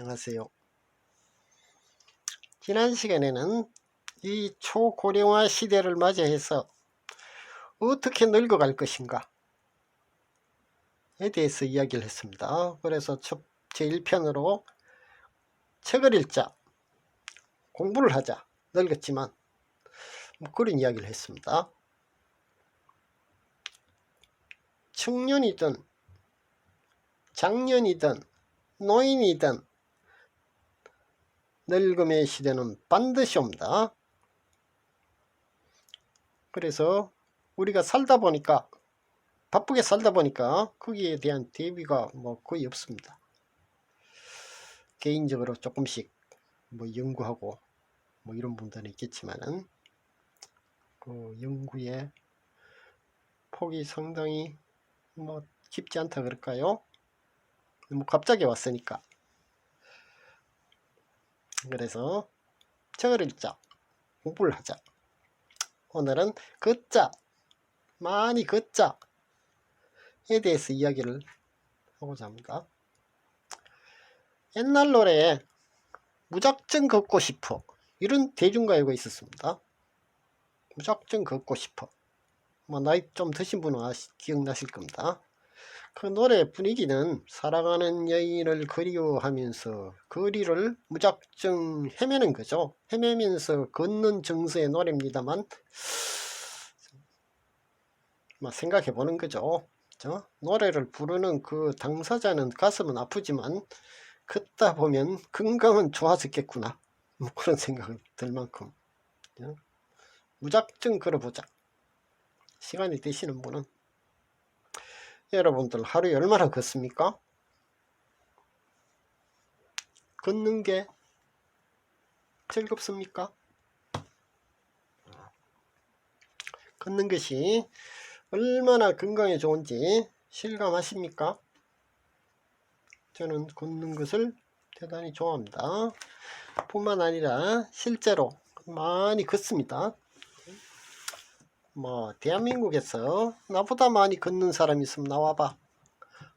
안녕하세요. 지난 시간에는 이 초고령화 시대를 맞이해서 어떻게 늙어갈 것인가에 대해서 이야기를 했습니다. 그래서 제1편으로 책을 읽자, 공부를 하자, 늙었지만 뭐 그런 이야기를 했습니다. 청년이든 장년이든 노인이든 늙음의 시대는 반드시 옵니다. 그래서 우리가 살다 보니까 바쁘게 살다 보니까 거기에 대한 대비가 뭐 거의 없습니다. 개인적으로 조금씩 뭐 연구하고 뭐 이런 분들은 있겠지만은 그 연구의 폭이 상당히 뭐 깊지 않다 그럴까요? 뭐 갑자기 왔으니까. 그래서 책을 읽자, 공부를 하자. 오늘은 걷자, 많이 걷자에 대해서 이야기를 하고자 합니다. 옛날 노래에 무작정 걷고 싶어, 이런 대중가요가 있었습니다. 무작정 걷고 싶어. 뭐 나이 좀 드신 분은 기억나실 겁니다. 그 노래 분위기는 사랑하는 여인을 그리워하면서 거리를 무작정 헤매는 거죠. 헤매면서 걷는 정서의 노래입니다만 뭐 생각해 보는 거죠. 노래를 부르는 그 당사자는 가슴은 아프지만 걷다 보면 건강은 좋아졌겠구나, 뭐 그런 생각이 들 만큼 무작정 걸어보자. 시간이 되시는 분은 여러분들 하루에 얼마나 걷습니까? 걷는 게 즐겁습니까? 걷는 것이 얼마나 건강에 좋은지 실감하십니까? 저는 걷는 것을 대단히 좋아합니다. 뿐만 아니라 실제로 많이 걷습니다. 뭐 대한민국에서 나보다 많이 걷는 사람이 있으면 나와봐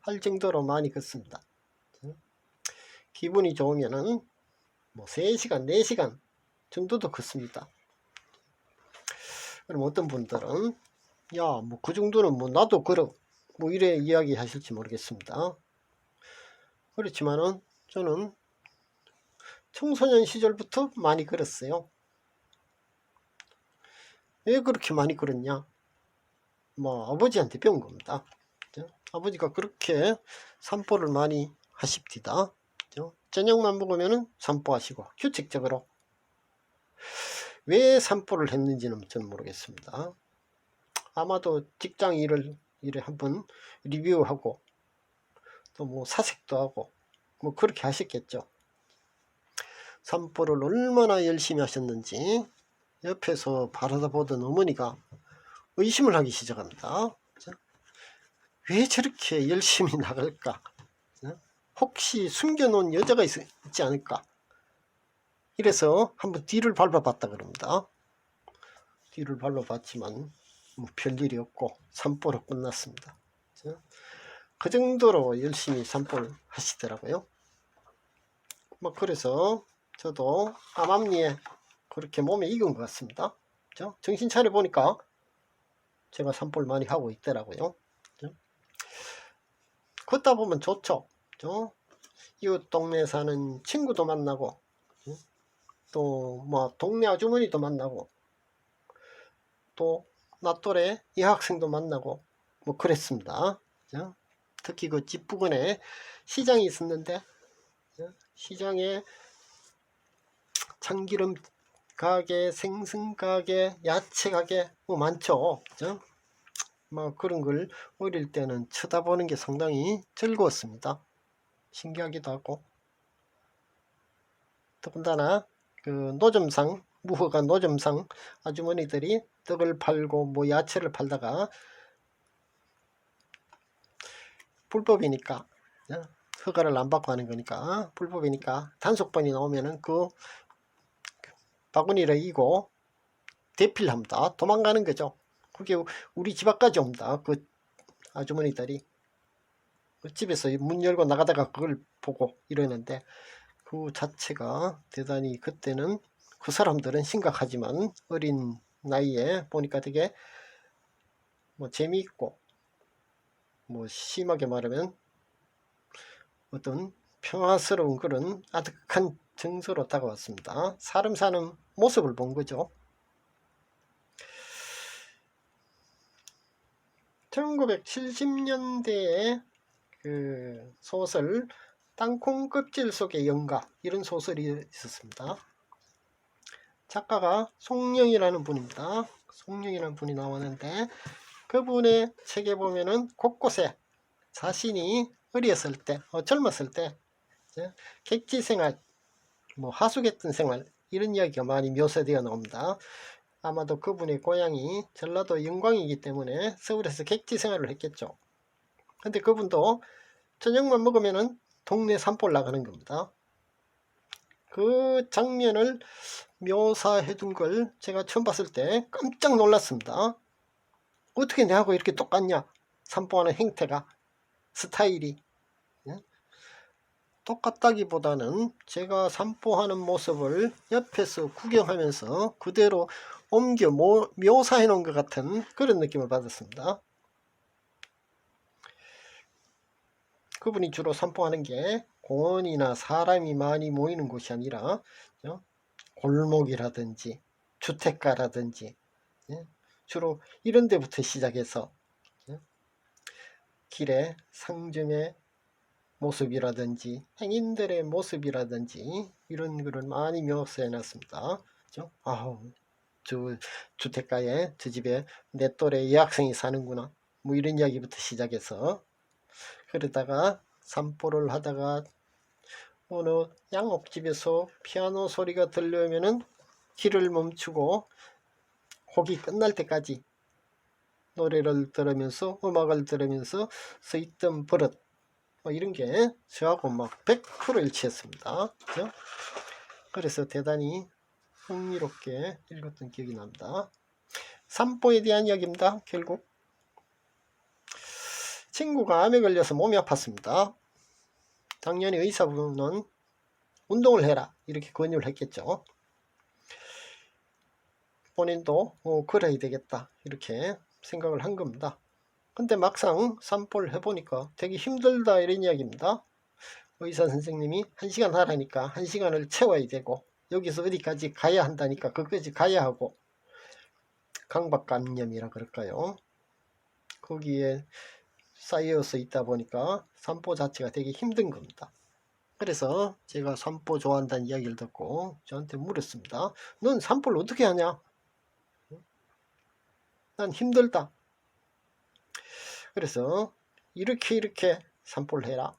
할 정도로 많이 걷습니다. 기분이 좋으면은 뭐 3시간 4시간 정도도 걷습니다. 그럼 어떤 분들은 야 뭐 그 정도는 뭐 나도 걸어 뭐 이래 이야기 하실지 모르겠습니다. 그렇지만은 저는 청소년 시절부터 많이 걸었어요. 왜 그렇게 많이 걸었냐? 뭐 아버지한테 배운 겁니다. 아버지가 그렇게 산보를 많이 하십디다. 저녁만 먹으면은 산보하시고 규칙적으로. 왜 산보를 했는지는 저는 모르겠습니다. 아마도 직장 일을 한번 리뷰하고 또 뭐 사색도 하고 뭐 그렇게 하셨겠죠. 산보를 얼마나 열심히 하셨는지 옆에서 바라다 보던 어머니가 의심을 하기 시작합니다. 왜 저렇게 열심히 나갈까? 혹시 숨겨놓은 여자가 있지 않을까? 이래서 한번 뒤를 밟아봤다 그럽니다. 뒤를 밟아봤지만 뭐 별일이 없고 산보로 끝났습니다. 그 정도로 열심히 산보를 하시더라고요. 뭐 그래서 저도 암암리에 그렇게 몸에 익은 것 같습니다. 정신 차려 보니까 제가 산보를 많이 하고 있더라고요. 걷다 보면 좋죠. 이웃 동네에 사는 친구도 만나고 또 뭐 동네 아주머니도 만나고 또 나 또래 여학생도 만나고 뭐 그랬습니다. 특히 그 집 부근에 시장이 있었는데 시장에 참기름 가게, 생선 가게, 야채 가게 뭐 많죠. 뭐 그런 걸 어릴 때는 쳐다보는 게 상당히 즐거웠습니다. 신기하기도 하고. 더군다나 그 노점상, 무허가 노점상 아주머니들이 떡을 팔고 뭐 야채를 팔다가 불법이니까, 허가를 안 받고 하는 거니까 불법이니까 단속반이 나오면은 그 바구니를 이고 대필합니다. 도망가는 거죠. 그게 우리 집 앞까지 옵니다. 그 아주머니들이 그 집에서 문 열고 나가다가 그걸 보고 이러는데 그 자체가 대단히 그때는 그 사람들은 심각하지만 어린 나이에 보니까 되게 뭐 재미있고 뭐 심하게 말하면 어떤 평화스러운 그런 아득한 정서로 다가왔습니다. 사람 사는 모습을 본 거죠. 1970년대에 그 소설 땅콩 껍질 속의 영가 이런 소설이 있었습니다. 작가가 송영이라는 분입니다. 송영이라는 분이 나왔는데 그분의 책에 보면은 곳곳에 자신이 어렸을 때, 젊었을 때 객지 생활, 뭐 하숙했던 생활 이런 이야기가 많이 묘사되어 나옵니다. 아마도 그분의 고향이 전라도 영광이기 때문에 서울에서 객지 생활을 했겠죠. 근데 그분도 저녁만 먹으면은 동네 산보를 나가는 겁니다. 그 장면을 묘사해 둔 걸 제가 처음 봤을 때 깜짝 놀랐습니다. 어떻게 내하고 이렇게 똑같냐? 산보하는 행태가, 스타일이. 똑같다기보다는 제가 산보하는 모습을 옆에서 구경하면서 그대로 옮겨 묘사해 놓은 것 같은 그런 느낌을 받았습니다. 그분이 주로 산보하는 게 공원이나 사람이 많이 모이는 곳이 아니라 골목이라든지 주택가라든지 주로 이런 데부터 시작해서 길에 상점의 모습이라든지 행인들의 모습이라든지 이런 거를 많이 묘사해 놨습니다. 저 주택가에 저 집에 내 또래 여학생이 사는구나 뭐 이런 이야기부터 시작해서 그러다가 산보를 하다가 어느 양옥집에서 피아노 소리가 들려오면은 길을 멈추고 곡이 끝날 때까지 노래를 들으면서 음악을 들으면서 서 있던 버릇 뭐 이런 게 저하고 막 100% 일치했습니다. 그죠? 그래서 대단히 흥미롭게 읽었던 기억이 납니다. 산보에 대한 이야기입니다. 결국 친구가 암에 걸려서 몸이 아팠습니다. 당연히 의사분은 운동을 해라 이렇게 권유를 했겠죠. 본인도 그래야 되겠다 이렇게 생각을 한 겁니다. 근데 막상 산보를 해보니까 되게 힘들다 이런 이야기입니다. 의사 선생님이 1시간 하라니까 1시간을 채워야 되고 여기서 어디까지 가야 한다니까 거기까지 가야 하고 강박관념이라 그럴까요? 거기에 쌓여서 있다 보니까 산보 자체가 되게 힘든 겁니다. 그래서 제가 산보 좋아한다는 이야기를 듣고 저한테 물었습니다. 넌 산보를 어떻게 하냐? 난 힘들다. 그래서 이렇게 산보를 해라.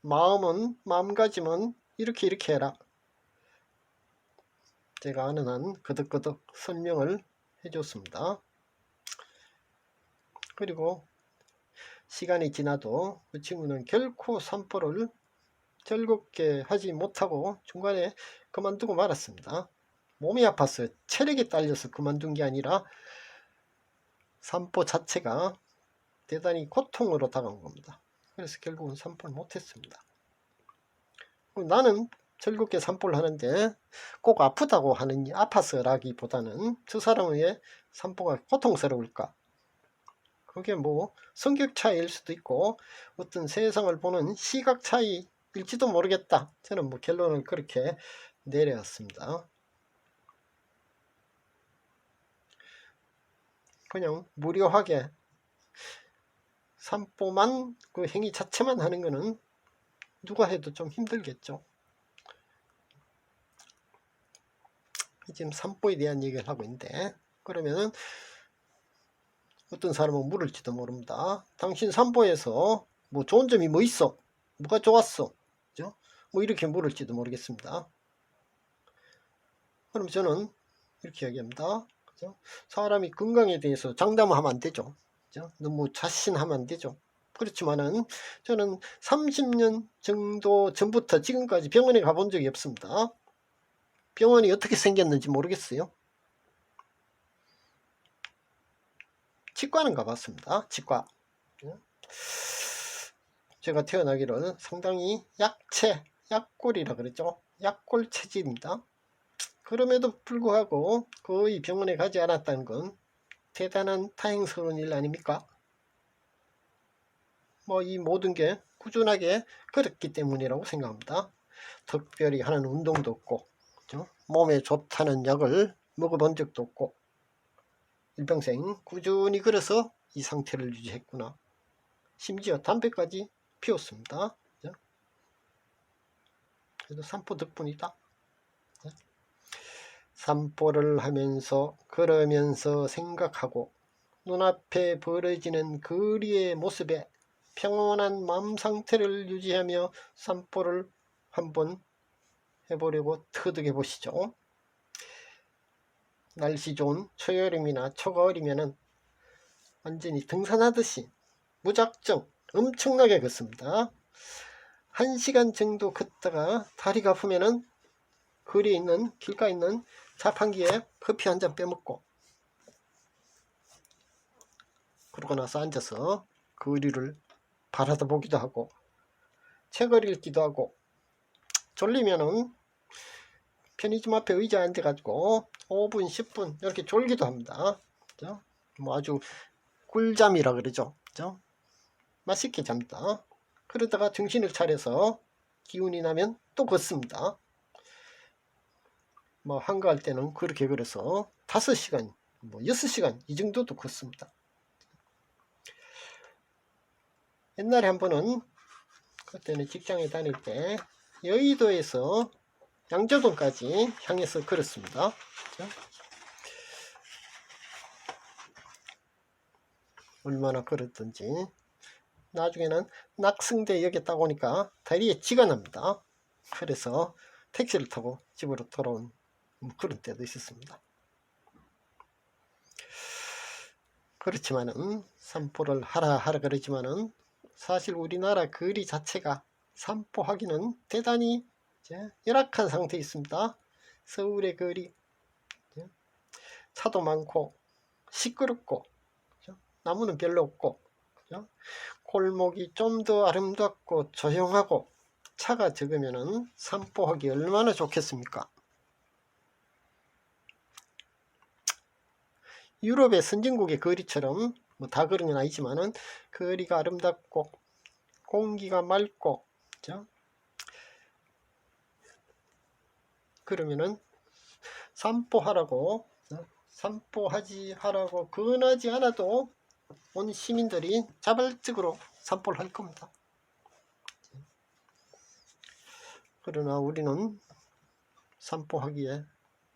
마음가짐은 이렇게 해라. 제가 아는 한 거덕거덕 설명을 해줬습니다. 그리고 시간이 지나도 그 친구는 결코 산보를 즐겁게 하지 못하고 중간에 그만두고 말았습니다. 몸이 아파서 체력이 딸려서 그만둔 게 아니라 산보 자체가 대단히 고통으로 다가온 겁니다. 그래서 결국은 산보를 못했습니다. 나는 즐겁게 산보를 하는데 꼭 아프다고 아파서라기보다는 저 사람은 왜 산보가 고통스러울까? 그게 뭐 성격 차이일 수도 있고 어떤 세상을 보는 시각 차이일지도 모르겠다. 저는 뭐 결론을 그렇게 내려왔습니다. 그냥 무료하게 산보만 그 행위 자체만 하는 거는 누가 해도 좀 힘들겠죠. 지금 산보에 대한 얘기를 하고 있는데 그러면은 어떤 사람은 물을지도 모릅니다. 당신 산보에서 뭐 좋은 점이 뭐 있어? 뭐가 좋았어? 그죠? 뭐 이렇게 물을지도 모르겠습니다. 그럼 저는 이렇게 얘기합니다. 그죠? 사람이 건강에 대해서 장담하면 안 되죠. 그죠? 너무 자신하면 안 되죠. 그렇지만은 저는 30년 정도 전부터 지금까지 병원에 가본 적이 없습니다. 병원이 어떻게 생겼는지 모르겠어요. 치과는 가봤습니다. 치과. 제가 태어나기로는 상당히 약체, 약골이라 그랬죠. 약골 체질입니다. 그럼에도 불구하고 거의 병원에 가지 않았다는 건 대단한 다행스러운 일 아닙니까? 뭐 이 모든 게 꾸준하게 그랬기 때문이라고 생각합니다. 특별히 하는 운동도 없고, 그죠? 몸에 좋다는 약을 먹어본 적도 없고, 일평생 꾸준히 걸어서 이 상태를 유지했구나. 심지어 담배까지 피웠습니다. 그죠? 그래도 산보 덕분이다. 산보를 하면서 걸으면서 생각하고 눈앞에 벌어지는 거리의 모습에 평온한 마음 상태를 유지하며 산보를 한번 해보려고 터득해 보시죠. 날씨 좋은 초여름이나 초가을이면은 완전히 등산하듯이 무작정 엄청나게 걷습니다. 1시간 정도 걷다가 다리가 아프면은 거리에 있는 길가에 있는 자판기에 커피 한 잔 빼먹고 그러고 나서 앉아서 거리를 바라다 보기도 하고 책을 읽기도 하고 졸리면은 편의점 앞에 의자에 앉아가지고 5분 10분 이렇게 졸기도 합니다. 그죠? 뭐 아주 꿀잠이라 그러죠. 그죠? 맛있게 잡니다. 그러다가 정신을 차려서 기운이 나면 또 걷습니다. 뭐 한가할 때는 그렇게 걸어서 5시간 뭐 6시간 이 정도도 걷습니다. 옛날에 한 번은 그때는 직장에 다닐 때 여의도에서 양조동까지 향해서 걸었습니다. 얼마나 걸었던지. 나중에는 낙승대역에 딱 오니까 다리에 쥐가 납니다. 그래서 택시를 타고 집으로 돌아온 그런 때도 있었습니다. 그렇지만은 산보를 하라 그러지만은 사실 우리나라 거리 자체가 산보하기는 대단히 열악한 상태에 있습니다. 서울의 거리 차도 많고 시끄럽고 나무는 별로 없고 골목이 좀 더 아름답고 조용하고 차가 적으면은 산보하기 얼마나 좋겠습니까? 유럽의 선진국의 거리처럼 뭐 다 그런 건 아니지만은 거리가 아름답고 공기가 맑고 그죠? 그러면은 산보하라고 권하지 않아도 온 시민들이 자발적으로 산보를 할 겁니다. 그러나 우리는 산보하기에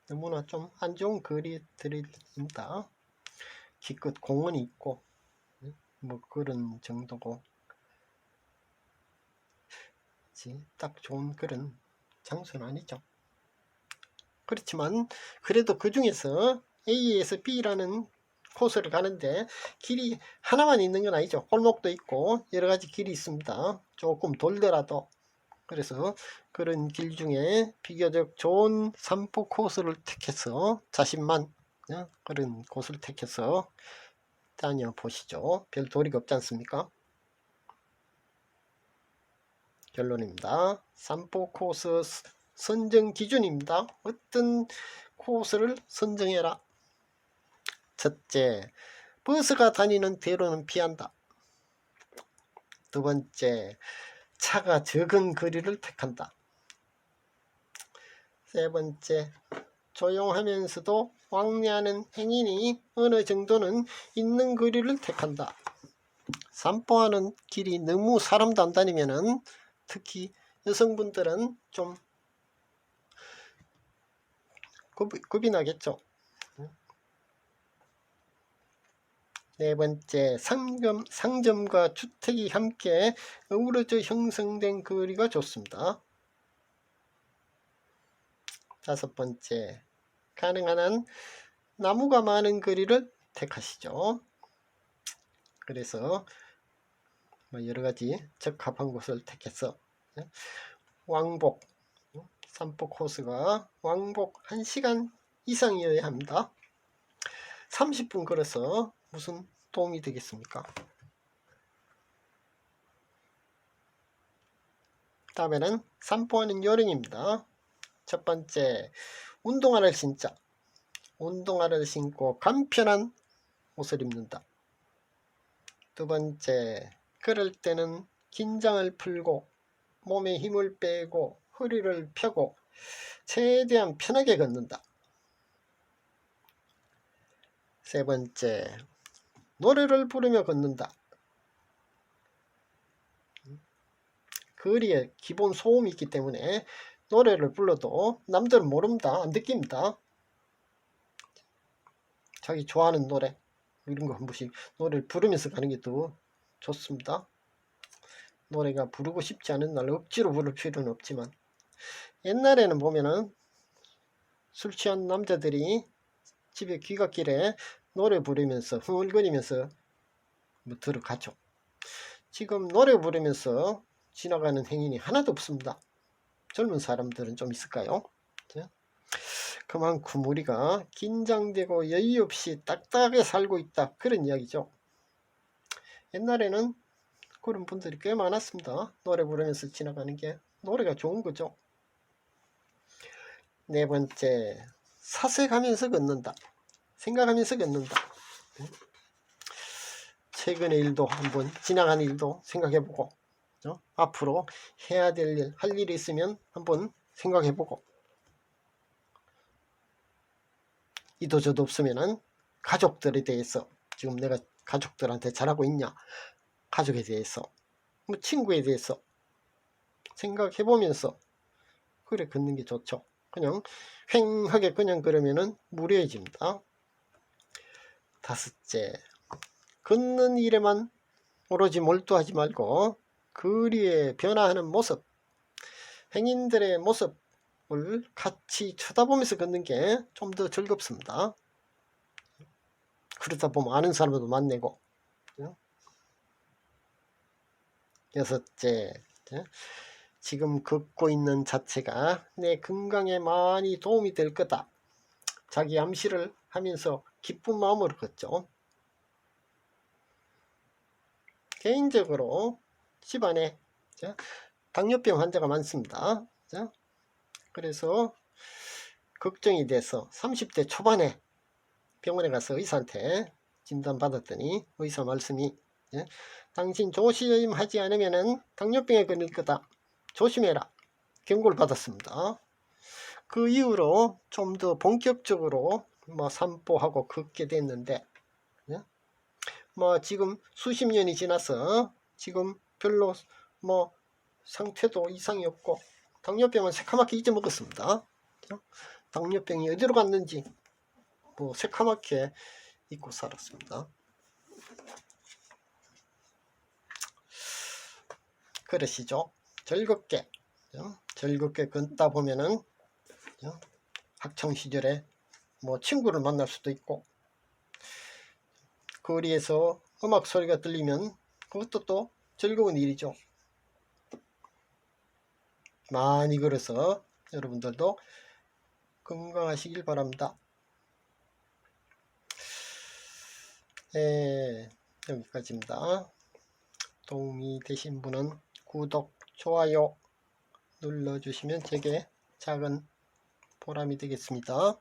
너무나 좀 안 좋은 거리들입니다. 기껏 공원이 있고 뭐 그런 정도고 딱 좋은 그런 장소는 아니죠. 그렇지만 그래도 그 중에서 A에서 B라는 코스를 가는데 길이 하나만 있는 건 아니죠. 골목도 있고 여러가지 길이 있습니다. 조금 돌더라도. 그래서 그런 길 중에 비교적 좋은 산보 코스를 택해서 자신만 그런 곳을 택해서 다녀보시죠. 별 도리가 없지 않습니까? 결론입니다. 산보 코스 선정 기준입니다. 어떤 코스를 선정해라. 첫째, 버스가 다니는 대로는 피한다. 두 번째, 차가 적은 거리를 택한다. 세 번째, 조용하면서도 왕래하는 행인이 어느 정도는 있는 거리를 택한다. 산보하는 길이 너무 사람도 안 다니면은 특히 여성분들은 좀 겁이 나겠죠. 네 번째, 상점과 주택이 함께 어우러져 형성된 거리가 좋습니다. 다섯 번째, 가능한 한 나무가 많은 거리를 택하시죠. 그래서 여러가지 적합한 곳을 택해서 왕복, 산보 코스가 왕복 1시간 이상이어야 합니다. 30분 걸어서 무슨 도움이 되겠습니까? 다음에는 산보하는 요령입니다. 첫 번째, 운동화를 신자. 운동화를 신고 간편한 옷을 입는다. 두 번째, 걸을 때는 긴장을 풀고 몸에 힘을 빼고 허리를 펴고 최대한 편하게 걷는다. 세 번째, 노래를 부르며 걷는다. 거리에 기본 소음이 있기 때문에 노래를 불러도 남들은 모릅니다. 안 느낍니다. 자기 좋아하는 노래 이런 거 한 번씩 노래를 부르면서 가는 게 더 좋습니다. 노래가 부르고 싶지 않은 날 억지로 부를 필요는 없지만, 옛날에는 보면은 술 취한 남자들이 집에 귀갓길에 노래 부르면서 흥얼거리면서 뭐 들어가죠. 지금 노래 부르면서 지나가는 행인이 하나도 없습니다. 젊은 사람들은 좀 있을까요? 그만큼 우리가 긴장되고 여유 없이 딱딱하게 살고 있다, 그런 이야기죠. 옛날에는 그런 분들이 꽤 많았습니다. 노래 부르면서 지나가는 게 노래가 좋은 거죠. 네 번째, 사색하면서 걷는다. 생각하면서 걷는다. 최근의 일도 한번, 지나간 일도 생각해보고, 앞으로 해야 될 일, 할 일이 있으면 한번 생각해보고, 이도저도 없으면은 가족들에 대해서, 지금 내가 가족들한테 잘하고 있냐, 가족에 대해서, 뭐 친구에 대해서 생각해보면서 그래 걷는 게 좋죠. 그냥 휑하게 그냥 그러면은 무례해집니다. 다섯째, 걷는 일에만 오로지 몰두하지 말고 거리에 변화하는 모습, 행인들의 모습을 같이 쳐다보면서 걷는 게 좀 더 즐겁습니다. 그러다 보면 아는 사람도 만나고. 여섯째, 지금 걷고 있는 자체가 내 건강에 많이 도움이 될 거다. 자기 암시를 하면서 기쁜 마음으로 걷죠. 개인적으로 집안에 당뇨병 환자가 많습니다. 그래서 걱정이 돼서 30대 초반에 병원에 가서 의사한테 진단받았더니 의사 말씀이 당신 조심하지 않으면 당뇨병에 걸릴 거다. 조심해라. 경고를 받았습니다. 그 이후로 좀 더 본격적으로 산보하고 걷게 됐는데, 지금 수십 년이 지나서 지금 별로 상태도 이상이 없고, 당뇨병은 새카맣게 잊어먹었습니다. 당뇨병이 어디로 갔는지 새카맣게 잊고 살았습니다. 그러시죠. 즐겁게 걷다 보면은 학창시절에 친구를 만날 수도 있고, 거리에서 음악 소리가 들리면 그것도 또 즐거운 일이죠. 많이 걸어서 여러분들도 건강하시길 바랍니다. 여기까지입니다. 도움이 되신 분은 구독, 좋아요 눌러주시면 제게 작은 보람이 되겠습니다.